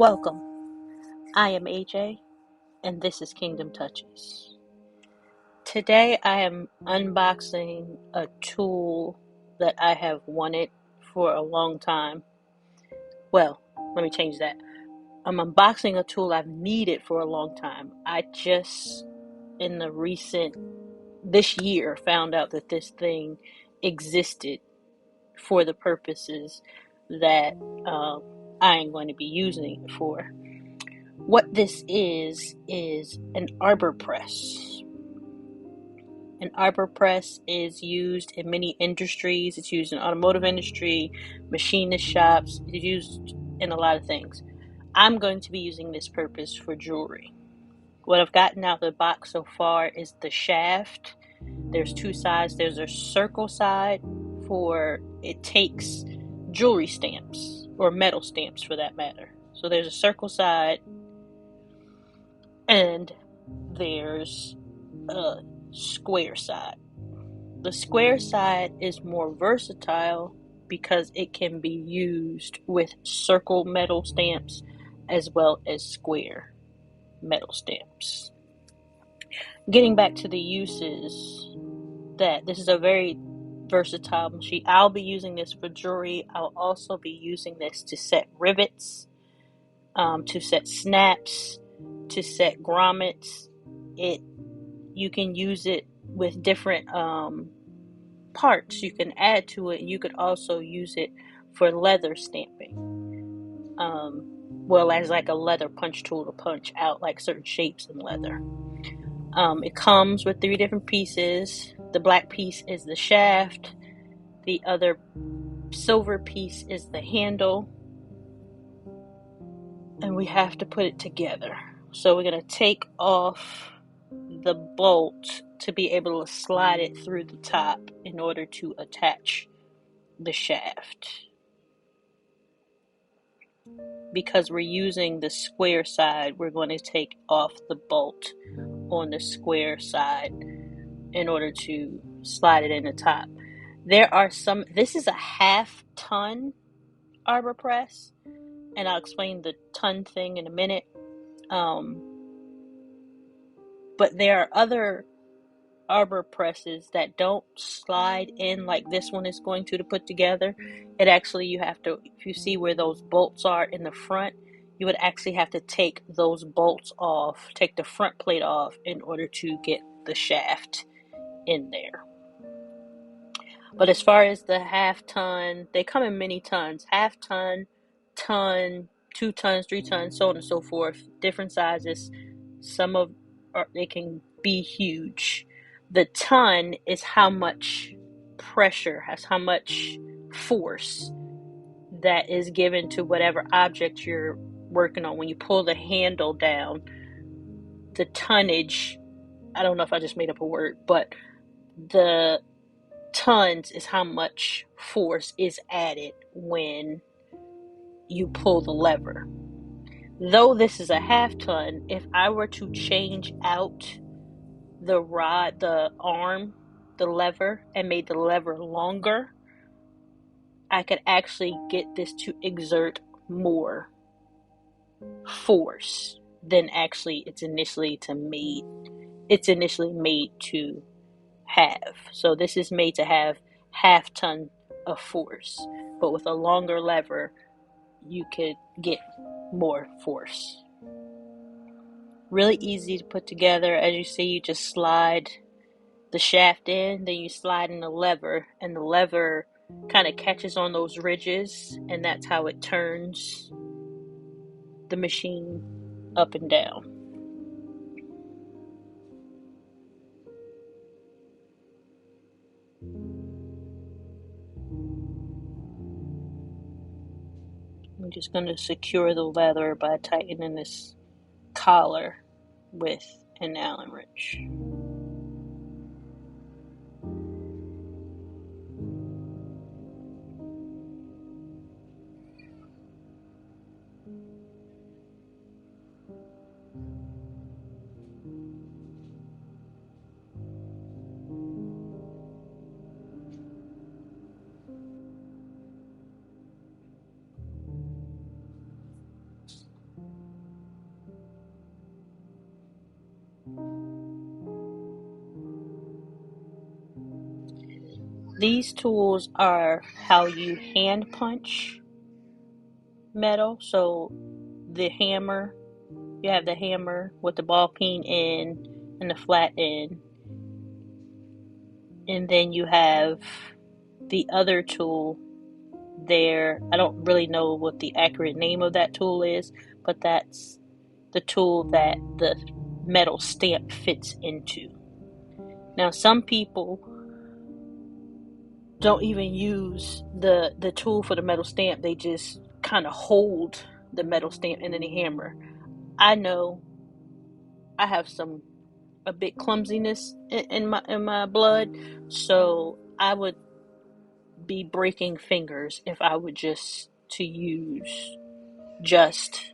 Welcome. I am AJ, and this is Kingdom Touches. Today I am unboxing a tool that I have wanted for a long time. Well, let me change that. I'm unboxing a tool I've needed for a long time. I just, in this year, found out that this thing existed for the purposes that I am going to be using it for. What this is an arbor press. An arbor press is used in many industries. It's used in automotive industry, machinist shops. It's used in a lot of things. I'm going to be using this purpose for jewelry. What I've gotten out of the box so far is the shaft. There's two sides. There's a circle side for it takes jewelry stamps or metal stamps for that matter. So there's a circle side and there's a square side. The square side is more versatile because it can be used with circle metal stamps as well as square metal stamps. Getting back to the uses, that this is a very versatile machine. I'll be using this for jewelry. I'll also be using this to set rivets, to set snaps, to set grommets. You can use it with different parts you can add to it. You could also use it for leather stamping, well, as like a leather punch tool to punch out like certain shapes in leather. It comes with 3 different pieces. The black piece is the shaft, the other silver piece is the handle, and we have to put it together. So we're going to take off the bolt to be able to slide it through the top in order to attach the shaft. Because we're using the square side, we're going to take off the bolt on the square side in order to slide it in the top. This is a half-ton arbor press, and I'll explain the ton thing in a minute. But there are other arbor presses that don't slide in like this one is going to put together. It actually, you have to, if you see where those bolts are in the front, you would actually have to take those bolts off, take the front plate off in order to get the shaft in there. But as far as the half ton, they come in many tons: half ton, 2 tons, 3 tons, so on and so forth, different sizes. They can be huge. The ton is how much pressure, has how much force that is given to whatever object you're working on. When you pull the handle down, the tonnage, I don't know if I just made up a word, but the tons is how much force is added when you pull the lever. Though this is a half ton, if I were to change out the rod, the arm, the lever, and made the lever longer, I could actually get this to exert more force than actually it's initially made to have. So this is made to have half ton of force, but with a longer lever you could get more force. Really easy to put together. As you see, you just slide the shaft in, then you slide in the lever, and the lever kind of catches on those ridges, and that's how it turns the machine up and down. I'm just going to secure the leather by tightening this collar with an Allen wrench. These tools are how you hand punch metal. So the hammer, you have the hammer with the ball peen end and the flat end. And then you have the other tool there. I don't really know what the accurate name of that tool is, but that's the tool that the metal stamp fits into. Now, some people don't even use the tool for the metal stamp. They just kind of hold the metal stamp and then they hammer. I know I have a bit clumsiness in my blood, so I would be breaking fingers if I were just to use just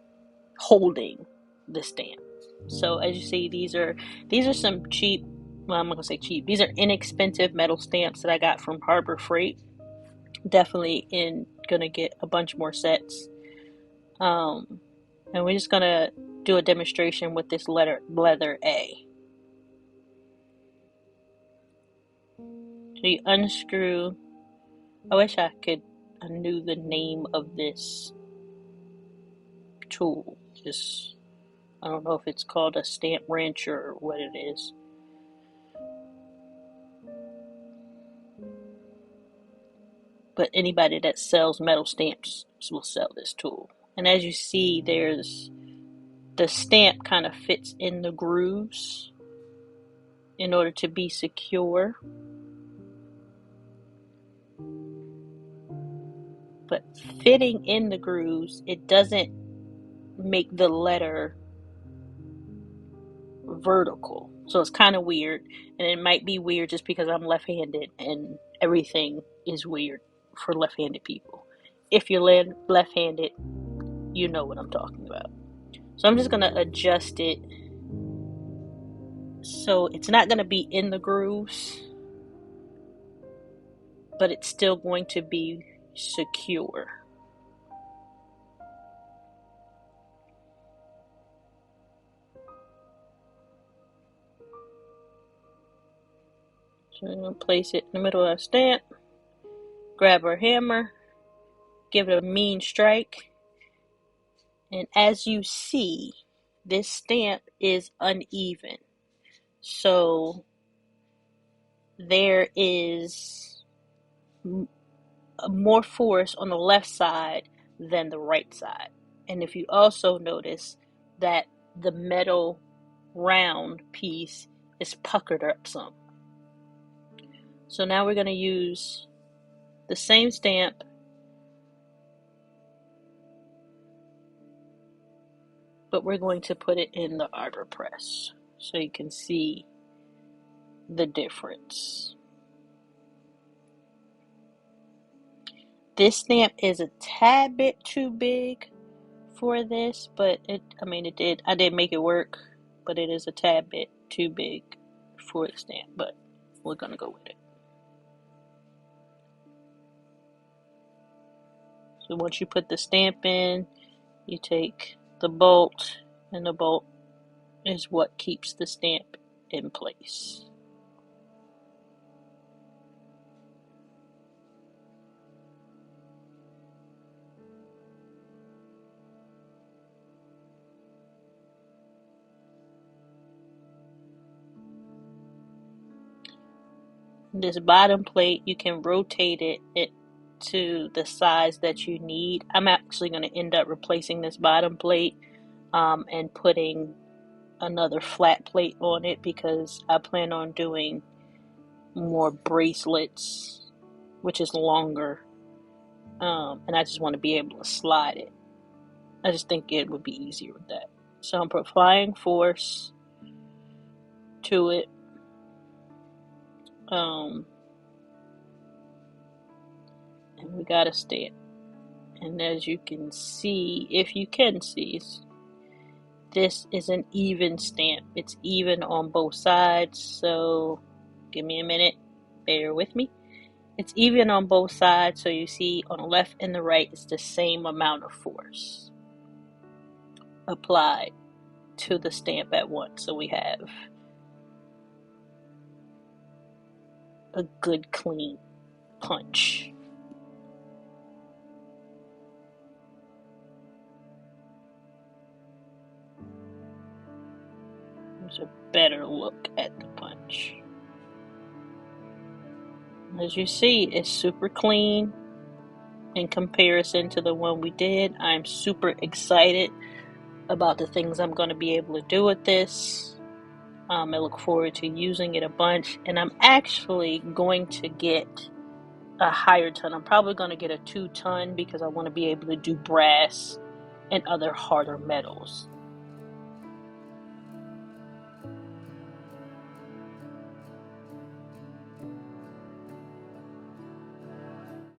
holding the stamp. So as you see, these are some cheap, well, I'm not gonna say cheap, these are inexpensive metal stamps that I got from Harbor Freight. Definitely gonna get a bunch more sets. And we're just gonna do a demonstration with this leather A. So you unscrew. I wish I knew the name of this tool. I don't know if it's called a stamp wrench or what it is. But anybody that sells metal stamps will sell this tool. And as you see, the stamp kind of fits in the grooves in order to be secure. But fitting in the grooves, it doesn't make the letter vertical. So it's kind of weird. And it might be weird just because I'm left-handed and everything is weird for left-handed people. If you're left-handed, you know what I'm talking about. So I'm just going to adjust it so it's not going to be in the grooves, but it's still going to be secure. So I'm going to place it in the middle of our stamp, grab our hammer, give it a mean strike, and as you see, this stamp is uneven. So there is more force on the left side than the right side. And if you also notice that the metal round piece is puckered up some. So now we're going to use the same stamp, but we're going to put it in the Arbor Press so you can see the difference. This stamp is a tad bit too big for this, but I did make it work, but it is a tad bit too big for the stamp, but we're gonna go with it. So once you put the stamp in, you take the bolt, and the bolt is what keeps the stamp in place. This bottom plate, you can rotate it to the size that you need. I'm actually going to end up replacing this bottom plate and putting another flat plate on it because I plan on doing more bracelets, which is longer, and I just want to be able to slide it. I just think it would be easier with that. So I'm applying force to it. And we got a stamp. And as you can see, if you can see, this is an even stamp. It's even on both sides. So give me a minute. Bear with me. It's even on both sides. So you see on the left and the right, it's the same amount of force applied to the stamp at once. So we have a good clean punch. Here's a better look at the punch. As you see, it's super clean in comparison to the one we did. I'm super excited about the things I'm going to be able to do with this. I look forward to using it a bunch, and I'm actually going to get a higher ton. I'm probably going to get a 2-ton because I want to be able to do brass and other harder metals.